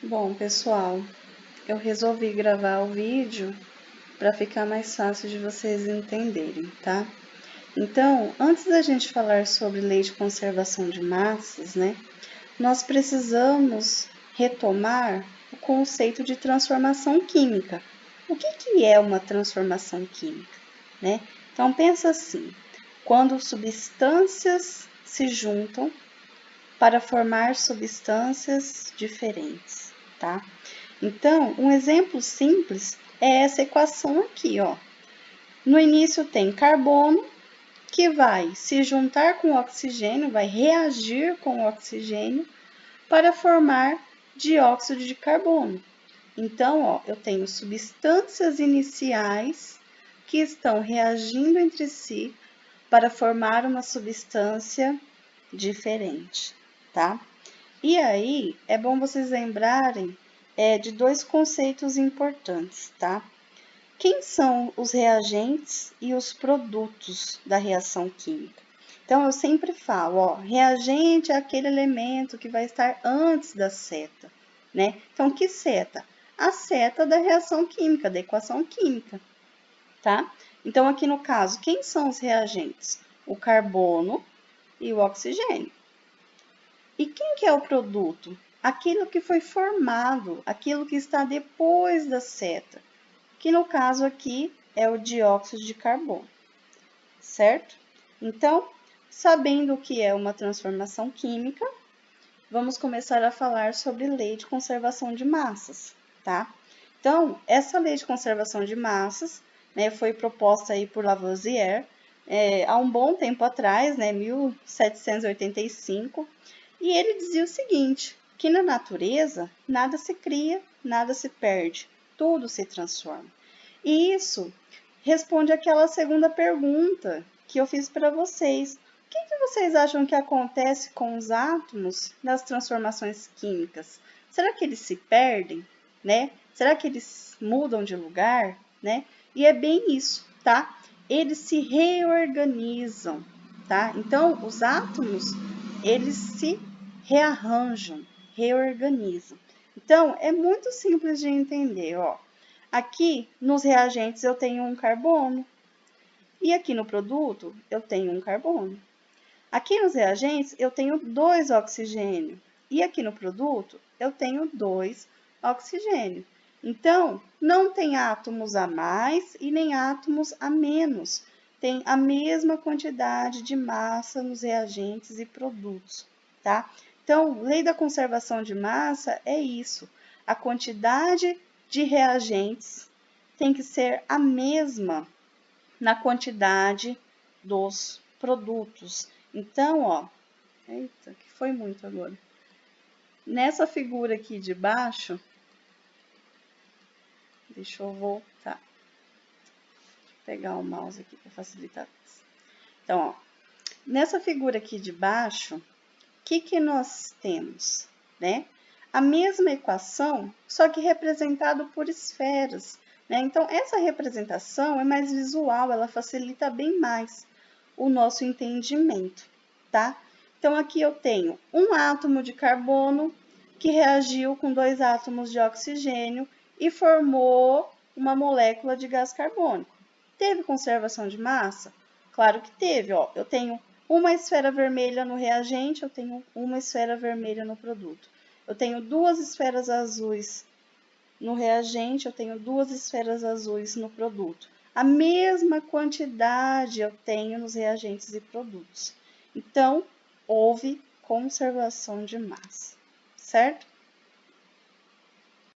Bom, pessoal, eu resolvi gravar o vídeo para ficar mais fácil de vocês entenderem, tá? Então, antes da gente falar sobre lei de conservação de massas, né, nós precisamos retomar o conceito de transformação química. O que é uma transformação química, né? Então, pensa assim, quando substâncias se juntam para formar substâncias diferentes, tá? Então, um exemplo simples é essa equação aqui, ó. No início tem carbono, que vai se juntar com o oxigênio, vai reagir com o oxigênio para formar dióxido de carbono. Então, ó, eu tenho substâncias iniciais que estão reagindo entre si para formar uma substância diferente, tá? E aí, é bom vocês lembrarem de dois conceitos importantes, tá? Quem são os reagentes e os produtos da reação química? Então, eu sempre falo, ó, reagente é aquele elemento que vai estar antes da seta, né? Então, que seta? A seta da reação química, da equação química, tá? Então, aqui no caso, quem são os reagentes? O carbono e o oxigênio. E quem que é o produto? Aquilo que foi formado, aquilo que está depois da seta, que no caso aqui é o dióxido de carbono, certo? Então, sabendo o que é uma transformação química, vamos começar a falar sobre lei de conservação de massas, tá? Então, essa lei de conservação de massas, né, foi proposta aí por Lavoisier há um bom tempo atrás, né, 1785, e ele dizia o seguinte, que na natureza nada se cria, nada se perde, tudo se transforma. E isso responde àquela segunda pergunta que eu fiz para vocês. O que vocês acham que acontece com os átomos nas transformações químicas? Será que eles se perdem, né? Será que eles mudam de lugar, né? E é bem isso, tá? Eles se reorganizam, tá? Então, os átomos, eles se rearranjam, reorganizam. Então, é muito simples de entender, ó. Aqui, nos reagentes, eu tenho um carbono. E aqui no produto, eu tenho um carbono. Aqui nos reagentes, eu tenho 2 oxigênio. E aqui no produto, eu tenho 2 oxigênio. Então, não tem átomos a mais e nem átomos a menos. Tem a mesma quantidade de massa nos reagentes e produtos, tá? Então, lei da conservação de massa é isso. A quantidade de reagentes tem que ser a mesma na quantidade dos produtos. Então, ó, eita, que foi muito agora. Nessa figura aqui de baixo, deixa eu voltar. Vou pegar o mouse aqui para facilitar. Então, ó, nessa figura aqui de baixo, o que nós temos, né? A mesma equação, só que representado por esferas, né? Então, essa representação é mais visual, ela facilita bem mais o nosso entendimento, tá? Então, aqui eu tenho um átomo de carbono que reagiu com 2 átomos de oxigênio e formou uma molécula de gás carbônico. Teve conservação de massa? Claro que teve, ó. Eu tenho uma esfera vermelha no reagente, eu tenho uma esfera vermelha no produto. Eu tenho 2 esferas azuis no reagente, eu tenho 2 esferas azuis no produto. A mesma quantidade eu tenho nos reagentes e produtos. Então, houve conservação de massa, certo?